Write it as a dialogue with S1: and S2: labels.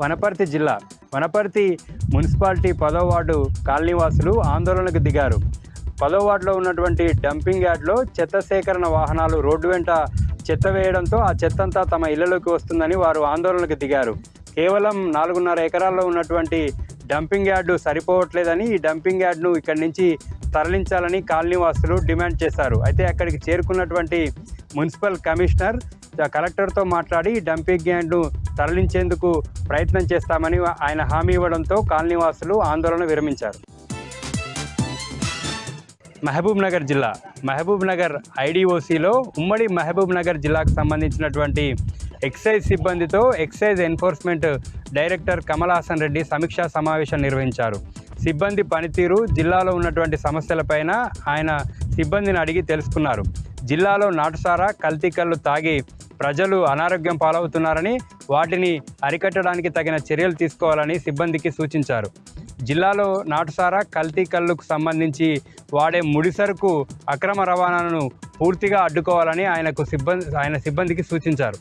S1: వనపర్తి జిల్లా వనపర్తి మున్సిపాలిటీ 10వ వార్డు కాలనీవాసులు ఆందోళనకు దిగారు. 10వ వార్డులో ఉన్నటువంటి డంపింగ్ యార్డ్లో చెత్త సేకరణ వాహనాలు రోడ్డు వెంట చెత్త వేయడంతో ఆ చెత్తంతా తమ ఇళ్లలోకి వస్తుందని వారు ఆందోళనకు దిగారు. కేవలం 4.5 ఎకరాల్లో ఉన్నటువంటి డంపింగ్ యార్డు సరిపోవట్లేదని ఈ డంపింగ్ యార్డ్ను ఇక్కడి నుంచి తరలించాలని కాలనీవాసులు డిమాండ్ చేశారు. అయితే అక్కడికి చేరుకున్నటువంటి మున్సిపల్ కమిషనర్ కలెక్టర్తో మాట్లాడి డంపింగ్ యార్డ్ను తరలించేందుకు ప్రయత్నం చేస్తామని ఆయన హామీ ఇవ్వడంతో కాలనీవాసులు ఆందోళన విరమించారు. మహబూబ్నగర్ జిల్లా మహబూబ్నగర్ ఐడిఓసిలో ఉమ్మడి మహబూబ్నగర్ జిల్లాకు సంబంధించినటువంటి ఎక్సైజ్ సిబ్బందితో excise enforcement director Kamal Haasan Reddy సమీక్షా సమావేశం నిర్వహించారు. సిబ్బంది పనితీరు, జిల్లాలో ఉన్నటువంటి సమస్యలపైన ఆయన సిబ్బందిని అడిగి తెలుసుకున్నారు. జిల్లాలో నాటుసారా, కల్తీ కల్లు తాగి ప్రజలు అనారోగ్యం పాలవుతున్నారని, వాటిని అరికట్టడానికి తగిన చర్యలు తీసుకోవాలని సిబ్బందికి సూచించారు. జిల్లాలో నాటుసారా, కల్తీ కల్లుకు సంబంధించి వాడే ముడిసరుకు అక్రమ రవాణాను పూర్తిగా అడ్డుకోవాలని ఆయన సిబ్బందికి సూచించారు.